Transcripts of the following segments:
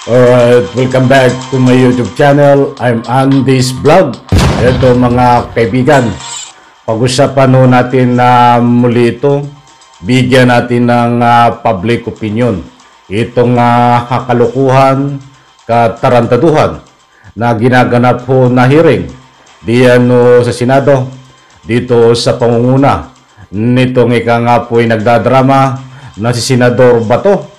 Alright, welcome back to my YouTube channel. I'm Andy's Vlog. Ito mga kaibigan, pag-usapan natin na muli ito. Bigyan natin ng public opinion. Itong kalukuhan, katarantaduhan na ginaganap po na hearing diyan sa Senado, dito sa pangunguna nitong ika nga po ay nagdadrama na si Senador Bato.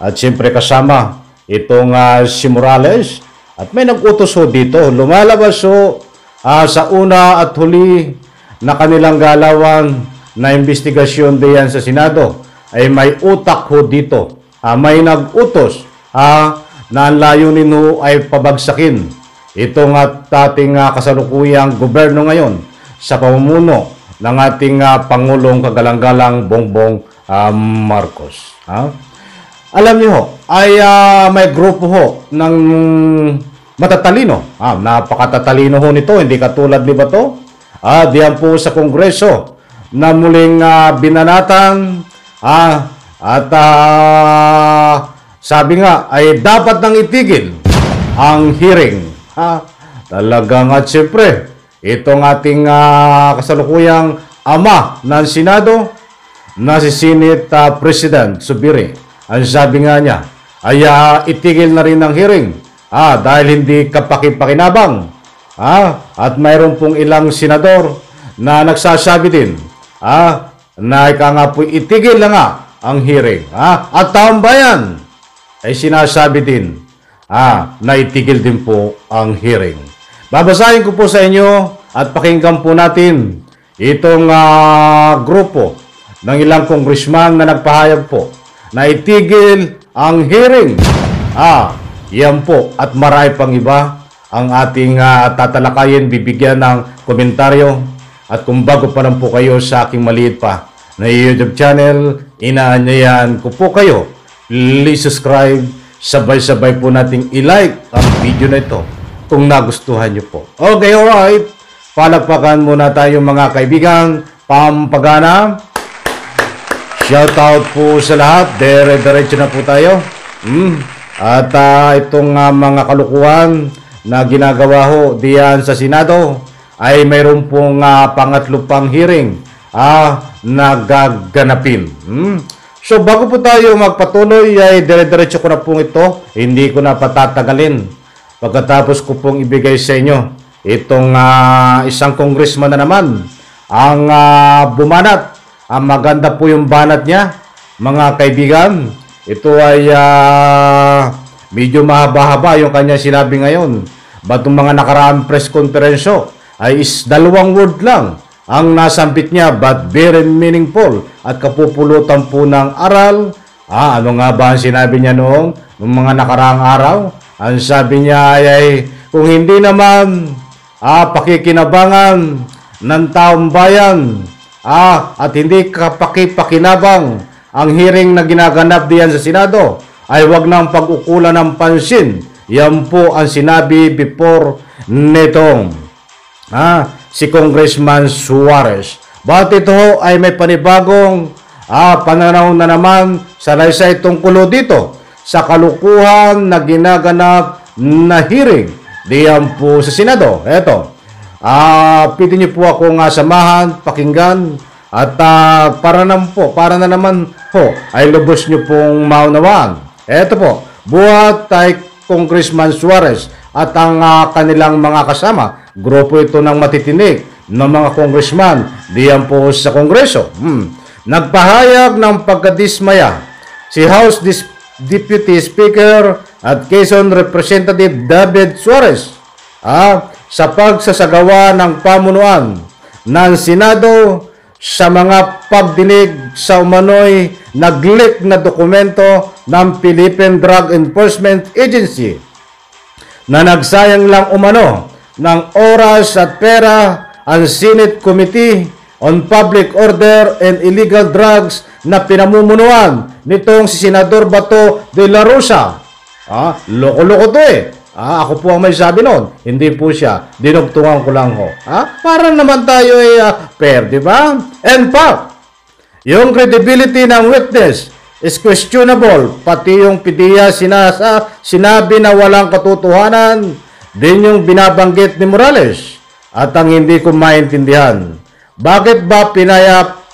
At siyempre kasama itong si Morales, at may nag-utos dito, lumalabas sa una at huli na kanilang galawan na investigasyon diyan sa Senado ay may utak dito. May nag-utos na ang layunin ay pabagsakin itong ating kasalukuyang gobyerno ngayon sa pamumuno ng ating Pangulong Kagalang-galang Bongbong Marcos. Alam niyo ay may grupo ng matatalino. Napakatatalino nito, hindi katulad ni Bato. Diyan po sa Kongreso na muling binanatan at sabi nga ay dapat nang itigil ang hearing. Talagang at siyempre itong ating kasalukuyang ama ng Senado na si Senate President Zubiri, ang sabi nga niya ay itigil na rin ang hearing dahil hindi kapaki-pakinabang. At mayroon pong ilang senador na nagsasabi din na ika nga po itigil na nga ang hearing. At taong bayan ay sinasabi din na itigil din po ang hearing. Babasahin ko po sa inyo at pakinggan po natin itong grupo ng ilang congressman na nagpahayag po na itigil ang hearing. Yan po at marami pang iba ang ating tatalakayin, bibigyan ng komentaryo. At kung bago pa lang po kayo sa aking maliit pa na YouTube channel, inaanyayan ko po kayo, please subscribe, sabay-sabay po nating i-like ang video na ito kung nagustuhan nyo po. Okay, alright, palakpakan muna tayo mga kaibigan, pampagana. Shout out po sa lahat. Dire-diretso na po tayo. At itong mga kalukuhan na ginagawa diyan sa Senado ay mayroon pong pangatlo pang hearing na gaganapin. So bago po tayo magpatuloy ay dire-diretso ko na pong ito. Hindi ko na patatagalin. Pagkatapos ko pong ibigay sa inyo itong isang congressman na naman ang bumanat. Maganda po yung banat niya, mga kaibigan. Ito ay medyo mahaba-haba yung kanya sinabi ngayon. But yung mga nakaraang press conference ay dalawang word lang ang nasambit niya, but very meaningful at kapupulutan po ng aral. Ano nga ba ang sinabi niya noong mga nakaraang araw? Ang sabi niya ay kung hindi naman pakikinabangan ng taong bayan at hindi kapaki-pakinabang ang hearing na ginaganap diyan sa Senado, ay wag nang pag-ukulan ng pansin. Yan po ang sinabi before nitong si Congressman Suarez. But ito ay may panibagong pananaw na naman sa laysay tungkol dito sa kalukuhan na ginaganap na hearing diyan po sa Senado. Eto, pwede niyo po ako samahan, pakinggan, at para na naman ay lubos niyo pong maunawaan. Eto po, buhat ay Congressman Suarez at ang kanilang mga kasama. Grupo ito ng matitinig ng mga congressman diyan po sa Kongreso. Nagpahayag ng pagkadismaya si House Deputy Speaker at Quezon Representative David Suarez sa pagsasagawa ng pamunuan ng Senado sa mga pagdinig sa umano'y nag-leak na dokumento ng Philippine Drug Enforcement Agency na nagsayang lang umano ng oras at pera ang Senate Committee on Public Order and Illegal Drugs na pinamumunuan nitong si Senador Bato de la Rosa. Loko-loko to ako po ang may sabi noon. Hindi po siya. Dinugtungan ko lang Para naman tayo fair, di ba? And fact, yung credibility ng witness is questionable. Pati yung PDEA sinabi na walang katotohanan din yung binabanggit ni Morales. At ang hindi ko maintindihan, bakit ba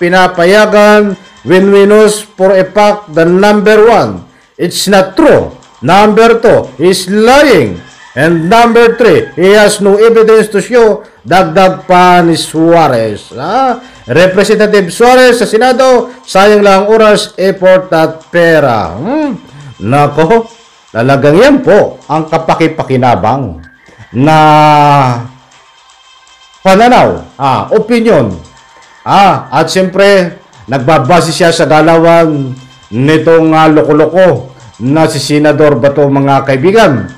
pinapayagan when we know for a fact the number one, it's not true. Number two, he's lying. And number three, he has no evidence to show. Dagdag pa ni Suarez. Representative Suarez sa Senado, sayang lang oras, effort at pera. Nako, talagang yan po ang kapakipakinabang na pananaw, opinion. At siyempre, nagbabase siya sa galawan nitong loko-loko na si Senador Bato, mga kaibigan.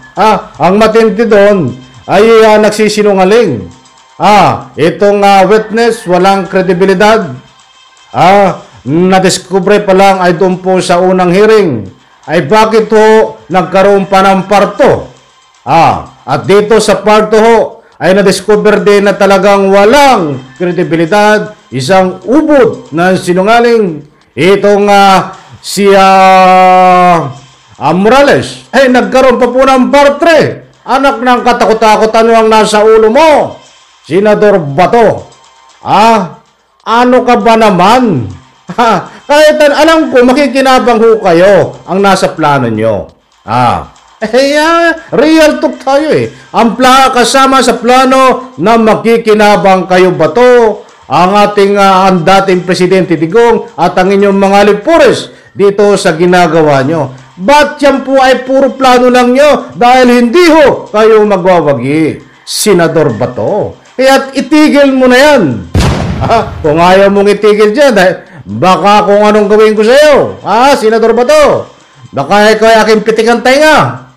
Ang matindi doon ay nagsisinungaling. Itong witness, walang kredibilidad. Nadiskubre pa lang ay doon po sa unang hearing. Ay bakit ho nagkaroon pa ng parto? At dito sa parto ho, ay nadiscover din na talagang walang kredibilidad, isang ubod na sinungaling. Itong si Morales ay nagkaroon pa po ng part 3. Anak ng katakot-takotan ang nasa ulo mo, Senador Bato. Ano ka ba naman? Kahit alam ko makikinabang ho kayo ang nasa plano nyo. Real talk tayo eh. Ang kasama sa plano na makikinabang kayo Bato, ang ating ang dating Presidente Digong at ang inyong mga lipures dito sa ginagawa nyo. Ba't yan po ay puro plano lang nyo dahil hindi ho kayo magwawagi, Senador Bato? Kaya itigil mo na yan. Kung ayaw mong itigil dyan, baka kung anong gawin ko sa iyo, Senador Bato, baka ikaw ay aking pitikan tainga.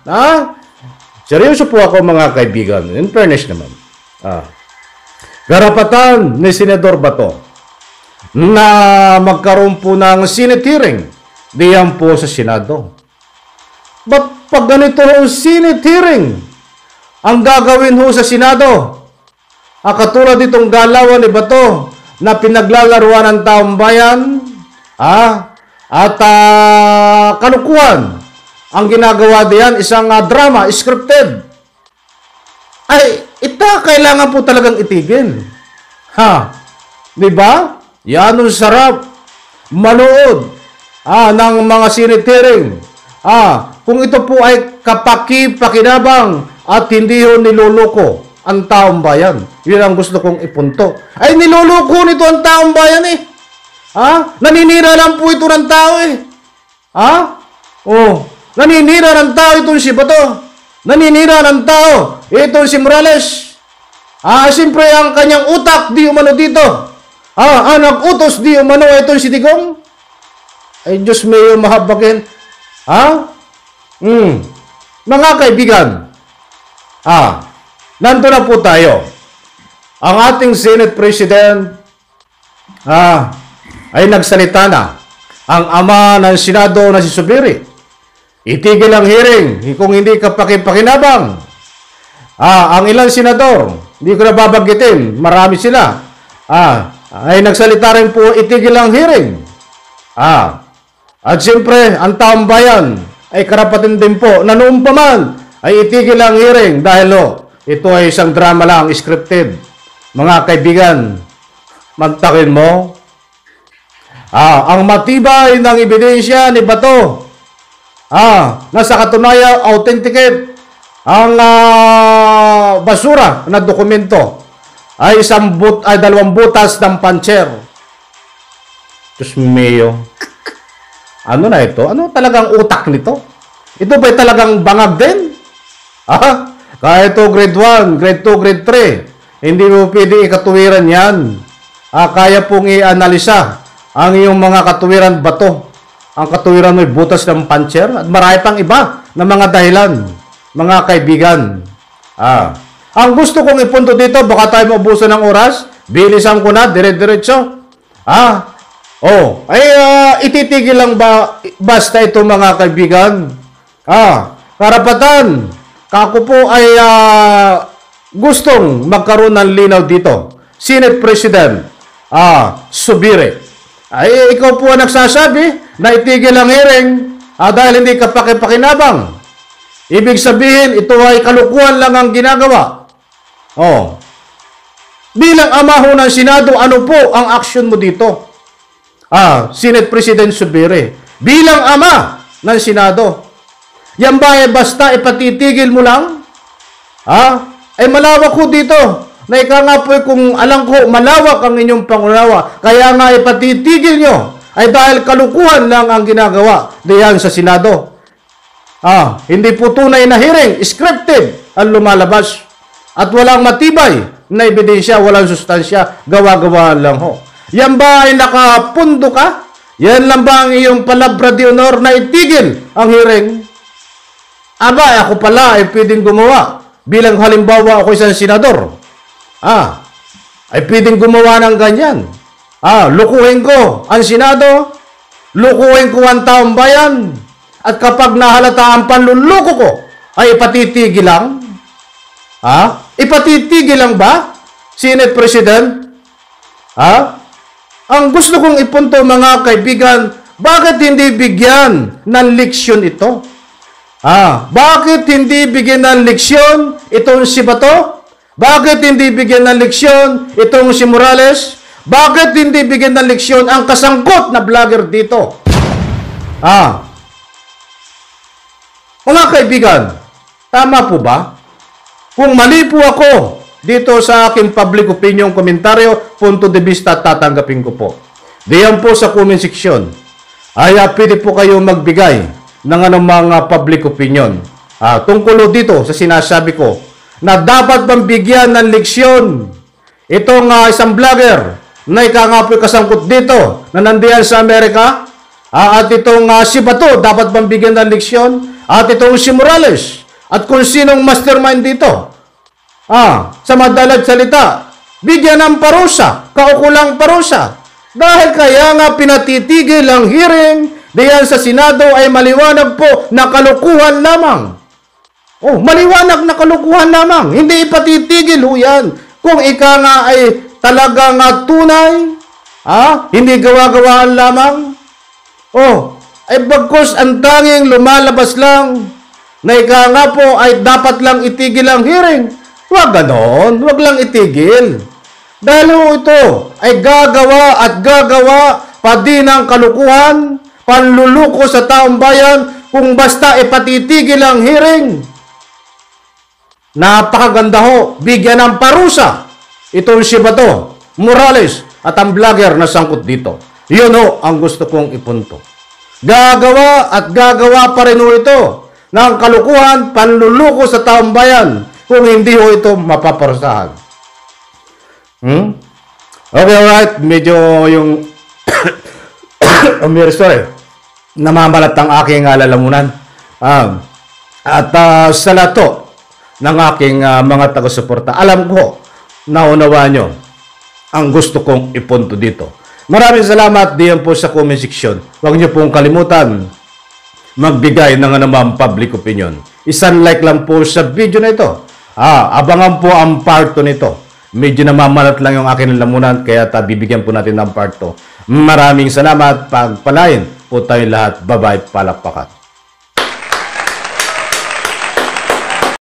Seryoso po ako, mga kaibigan. In fairness naman. Karapatan ni Senador Bato na magkaroon po ng Senate hearing diyan po sa Senado. Ba't pag ganito ang Senate hearing ang gagawin ho sa Senado? Katulad ditong galawan ni Bato na pinaglalaruan ng taong bayan at kalukuhan. Ang ginagawa diyan isang drama, scripted. Ay, kailangan po talagang itigil. Diba? Yan ang sarap manood ng mga Senate hearing. Kung ito po ay kapaki-pakinabang at hindi ho niloloko ang taong bayan. Yun ang gusto kong ipunto. Ay, niloloko nito ang taong bayan eh. Naninira lang po ito ng tao eh. Naninira ng tao itong si Bato. Naninira ng tao itong si Morales. Siyempre ang kanyang utak di umano dito. Nag-utos di umano itong si Digong. Ay, Diyos may mahabagin. Mga kaibigan, nandito na po tayo. Ang ating Senate President ay nagsalita na. Ang ama ng Senado na si Zubiri, itigil ang hearing kung hindi ka pakipakinabang. Ang ilang senador, hindi ko na babanggitin, marami sila, ay nagsalita rin po, itigil ang hearing. At siyempre, ang taong bayan ay karapatan din po na noon pa man ay itigil ang hearing dahil ito ay isang drama lang, scripted. Mga kaibigan, magtakin mo. Ang matibay ng ebidensya ni Bato, nasa katunayan, authenticate ang basura na dokumento ay dalawang butas ng puncher. Diyos mio. Ano na ito? Ano talagang utak nito? Ito ba'y talagang bangag din? Kaya ito grade 1, grade 2, grade 3. Hindi mo pwede ikatuwiran yan. Kaya pong i-analisa ang iyong mga katuwiran Bato. Ang katuwiran mo'y butas ng puncher at marami pang iba na mga dahilan. Mga kaibigan. Ang gusto kong ipunto dito, baka tayo maubusan ng oras. Bilisan ko na, dire-diretso. Ititigil lang ba basta ito, mga kaibigan? Karapatan. Kako po ay gustong magkaroon ng linaw dito. Senate President Zubiri. Ay, ikaw po ang nagsasabi na itigil ang hearing dahil hindi ka pakipakinabang. Ibig sabihin, ito ay kalukuhan lang ang ginagawa. Oh. Bilang ama ho ng Senado, ano po ang action mo dito? Senate President Zubiri. Bilang ama ng Senado, yan ba ay basta ipatitigil mo lang? Ay malawak ho dito. Na ika nga po kung alam ko, malawak ang inyong pangunawa. Kaya nga ipatitigil nyo. Ay dahil kalukuhan lang ang ginagawa diyan sa Senado. Hindi po tunay na hearing, scripted ang lumalabas. At walang matibay na ebidensya, walang sustansya, gawa-gawaan lang ho. Yan ba ay nakapundo ka? Yan lang ba ang iyong palabra de honor na itigil ang hearing? Ako pala ay pwedeng gumawa. Bilang halimbawa ako isang senador. Ay pwedeng gumawa ng ganyan. Lukuhin ko ang Senado, lukuhin ko ang taong bayan, at kapag nahalata ang panluluko ko, ay ipatitigil lang? Ipatitigil lang ba, Senate President? Ang gusto kong ipunto mga kaibigan, bakit hindi bigyan ng leksyon ito? Bakit hindi bigyan ng leksyon itong si Bato? Bakit hindi bigyan ng leksyon itong si Morales? Bakit hindi bigyan ng leksyon ang kasangkot na vlogger dito? Mga kaibigan, tama po ba? Kung mali po ako dito sa aking public opinion komentaryo, punto de vista, tatanggapin ko po. Diyan po sa comment section, ay pwede po kayo magbigay ng anumang public opinion. Tungkol dito sa sinasabi ko, na dapat bang bigyan ng leksyon itong isang vlogger na ika nga po kasangkot dito na nandiyan sa Amerika, at itong si Bato, dapat bang bigyan ng leksyon, at itong si Morales, at kung sinong mastermind dito. Sa madalat salita, bigyan ng parusa, kaukulang parusa. Dahil kaya nga pinatitigil ang hearing diyan sa Senado ay maliwanag po na kalukuhan lamang. Maliwanag na kalukuhan lamang. Hindi ipatitigil ho yan. Kung ika nga ay talagang tunay, hindi gawa-gawaan lamang. Ay bagkus ang tanging lumalabas lang na ika nga po ay dapat lang itigil ang hearing. Huwag ganon, huwag lang itigil. Dahil ito ay gagawa at gagawa pa din ng kalukuhan, panluluko sa taong bayan kung basta ipatitigil ang hearing. Napakaganda ho, bigyan ng parusa itong si Bato, Morales at ang vlogger na sangkot dito. Yun ho ang gusto kong ipunto. Gagawa at gagawa pa rin ho ito ng kalukuhan, panluluko sa taong bayan kung hindi ho ito mapaparusahan. Okay, alright. Medyo yung sorry. Namamalat ang aking lalamunan. At sa lato ng aking mga taga-suporta, alam ko, naunawa nyo ang gusto kong ipunto dito. Maraming salamat diyan po sa comment section. Huwag nyo pong kalimutan magbigay ng anumang public opinion. Isang like lang po sa video na ito. Abangan po ang part 2 nito. Medyo namamalat lang yung aking lamunan, kaya bibigyan po natin ng part 2. Maraming salamat. Pagpalain po tayong lahat. Bye-bye. Palakpakan.